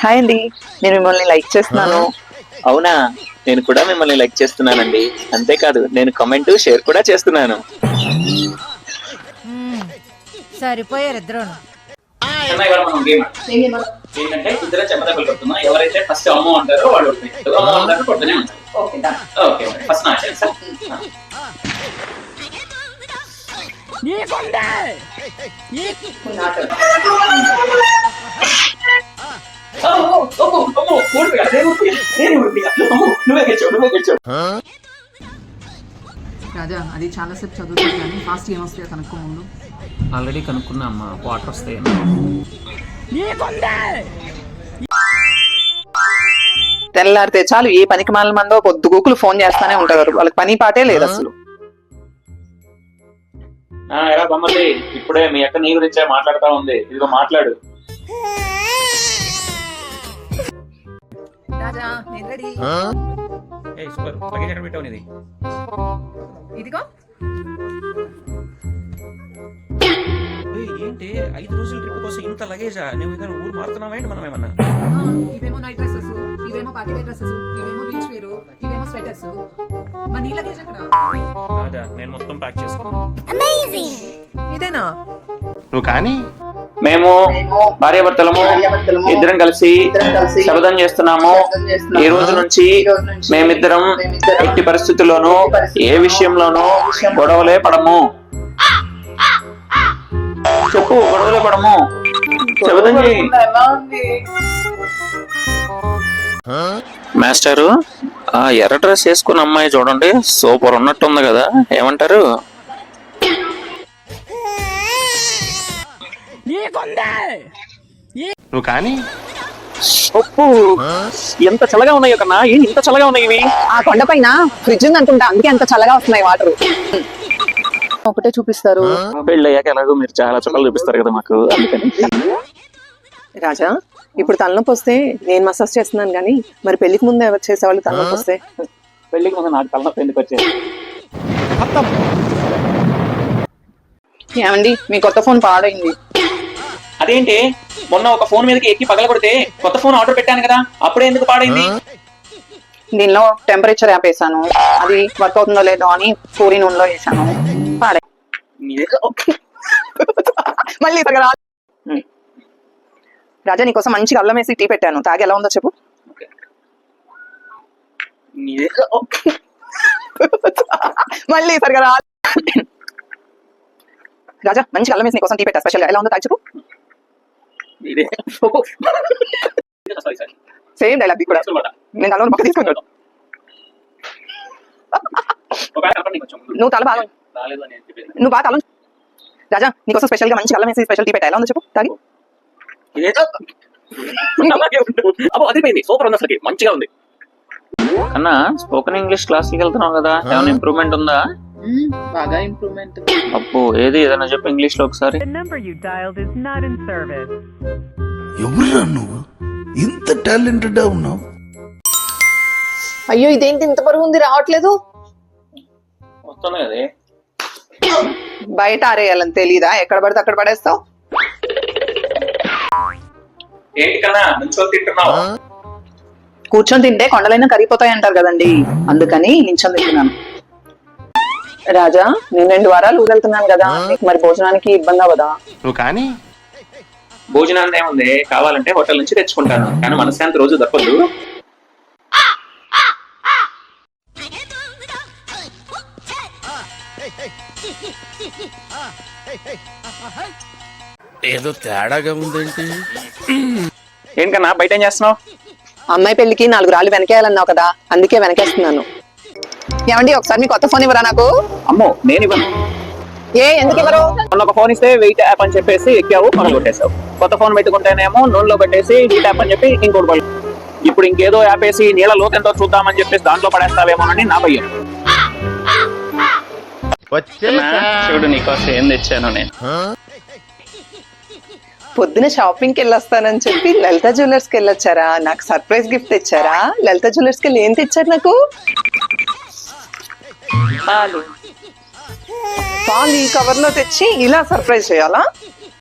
Hi అండి, నేను మిమ్మల్ని లైక్ చేస్తున్నాను. అవునా, నేను కూడా మిమ్మల్ని లైక్ చేస్తున్నానండి. అంతేకాదు నేను కామెంట్ షేర్ కూడా చేస్తున్నాను. సరిపోయారు ఇద్దరును. ఏంటంటే ఇద్దరు చెమ్మదెబ్బలు కొడుతున్నాం. ఎవరైతే ఫస్ట్ అమ్మో అంటారో వాళ్ళు అమ్మో అంటారు కొడుతూనే ఉంటారు. ఓకే ఫస్ట్ నా ఛాన్స్. రాజా అది చాలాసేపు చదువుతుంది కానీ ఫాస్ట్ ఏమొస్తాయో కనుక్కో ముందు. ఆల్రెడీ కనుక్కున్నా అమ్మా, వాటర్ వస్తాయి. తెల్లారితే చాలు ఏ పనికి మాల మందో పొద్దుగూకులు ఫోన్ చేస్తానే ఉంటారు. వాళ్ళకి పని పాటే లేదు అసలు. ఎలా బొమ్మది, ఇప్పుడే మీ అక్క నీ గురించే మాట్లాడుతా ఉంది. ఇదిగో మాట్లాడు. రాజా నేను రెడీ. సూపర్, లగేజ్ ఎక్కడ పెట్టావు నీది? ఇదిగో. ఏంటి 5 రోజుల ట్రిప్ కోసం ఇంత లగేజా? నువ్వు ఏదైనా ఊరు మారుతున్నావా ఏంటి? మనం ఏమన్నా ఇవేమో నైట్ డ్రెస్సెస్, ఇవేమో పార్టీ వేర్ డ్రెస్సెస్, ఇవేమో బీచ్ వేర్, ఇవేమో స్వెటర్స్. మరి నీ లగేజ్ ఎక్కడ? రాజా నేను మొత్తం ప్యాక్ చేసుకున్నాను. ఇదేనా? నువ్వు కానీ మేము భార్యాభర్తలము ఇద్దరం కలిసి శపథం చేస్తున్నాము. ఈ రోజు నుంచి మేమిద్దరం ఎట్టి పరిస్థితుల్లోనూ ఏ విషయంలోనూ గొడవలే పడము. చెప్పు, గొడవలే పడము. శపథం చేయి. మాస్టరు, ఆ ఎర్ర డ్రెస్ వేసుకున్న అమ్మాయి చూడండి, సూపర్ ఉన్నట్టుంది కదా, ఏమంటారు? నువ్వు కానీ ఎంత చల్లగా ఉన్నాయి కన్నా, ఇంత చల్లగా ఉన్నాయి ఇవి. ఆ కొండ పైన ఫ్రిడ్జ్ ఉంది అనుకుంటా, అందుకే అంత చల్లగా వస్తున్నాయి వాటర్. ఒకటే చూపిస్తారు. పెళ్ళయ్యాక ఎలాగో మీరు చాలా చుక్కలు చూపిస్తారు కదా మాకు, అందుకని. రాజా, ఇప్పుడు తలనొప్పి వస్తే నేను మసాజ్ చేస్తున్నాను కానీ మరి పెళ్లికి ముందు ఎవరు చేసేవాళ్ళు తలనొప్పి వస్తే? పెళ్లికి ముందు నాకు తలనొప్పి ఎందుకు వచ్చేది? ఏమండి, మీ కొత్త ఫోన్ పాడైంది. అదేంటి, మొన్న ఒక ఫోన్ మీదకి ఎక్కి పగల కొడితే కొత్త ఫోన్ ఆర్డర్ పెట్టాను కదా, అప్పుడే ఎందుకు పాడైంది? దీనిలో టెంపరేచర్ యాప్ వేసాను, అది వర్క్ అవుతుందో లేదో అని పూరి నూనెలో వేసాను, పాడై. మళ్ళీ రాజా, నీకోసం మంచిగా అల్లం వేసి టీ పెట్టాను, తాగి ఎలా ఉందో చెప్పు. మళ్ళీ సరిగా రా. రాజా, మంచిగా అల్లం వేసి నీకోసం టీ పెట్టా స్పెషల్, ఎలా ఉందో తాగి చెప్పు. సేమ్ డైలాగ్ కూడా. నేను తల పక్క తీసుకున్నాను. నువ్వు తల బాగా, నువ్వు బాగా తల. రాజా, నీకోసం స్పెషల్ గా మంచి అల్లం వేసి స్పెషల్ టీ పెట్టా, ఎలా ఉందో చెప్పు తాగి. సూపర్ ఉంది, అసలు మంచిగా ఉంది. అన్నా, స్పోకెన్ ఇంగ్లీష్ క్లాస్ కి వెళ్తున్నావు కదా, ఏమైనా ఇంప్రూవ్మెంట్ ఉందా? బాగా ఇంప్రూవ్మెంట్. అప్పు ఏది ఏదైనా చెప్పు ఇంగ్లీష్ లో ఒకసారి. ఎవరురా నువ్వు, ఇంత టాలెంటెడ్ ఉన్నావు? అయ్యో, ఇదేంటి ఇంత బరువు ఉంది, రావట్లేదు. వస్తుంది కదా, బయట ఆరేయాలని తెలీదా? ఎక్కడ పడితే అక్కడ పడేస్తావు. ఏంటి కన్నా నుంచొని తింటున్నావు? కూర్చొని తింటే కొండలైనా కరిగిపోతాయి అంటారు కదండి, అందుకని నించొని తింటున్నాను. రాజా, నేను 2 వారాలు ఊరెళ్తున్నాను కదా, నీకు మరి భోజనానికి ఇబ్బంది అవ్వదా? నువ్వు కానీ భోజనాన్ని ఏముంది, కావాలంటే హోటల్ నుంచి తెచ్చుకుంటాను, కానీ మనశ్శాంతి రోజు తప్పదు. ఏదో తేడాగా ఉందేంటి? ఏంటన్నా బయట ఏం చేస్తున్నావు? అమ్మాయి పెళ్లికి 4 రాళ్ళు వెనకేయాలన్నావు కదా, అందుకే వెనకేస్తున్నాను. ఏమండి, ఒకసారి మీ కొత్త ఫోన్ ఇవ్వరా నాకు? అమ్మో, నేను ఇవ్వను. ఎందుకు ఇవ్వరు? మొన్న ఒక ఫోన్ ఇస్తే వెయిట్ యాప్ అని చెప్పేసి ఎక్కావు, పనులు కొట్టేసావు. కొత్త ఫోన్ పెట్టుకుంటేనేమో నూనెలో పెట్టేసి హీట్ యాప్ అని చెప్పి ఇంకోటి పని. ఇప్పుడు ఇంకేదో యాప్ వేసి నీళ్ళ లోతు ఎంతో చూద్దామని చెప్పేసి దాంట్లో పడేస్తావేమోనని నా భయం. చూడు, నీకోసం ఏం తెచ్చాను నేను. పొద్దున షాపింగ్కి వెళ్ళొస్తానని చెప్పి లలిత జ్యువెలర్స్ కి వెళ్ళొచ్చారా? నాకు సర్ప్రైజ్ గిఫ్ట్ తెచ్చారా? లలిత జ్యువెలర్స్ కి వెళ్ళి ఏం తెచ్చారు నాకు? పాలు ఈ కవర్ లో తెచ్చి ఇలా సర్ప్రైజ్ చేయాలా?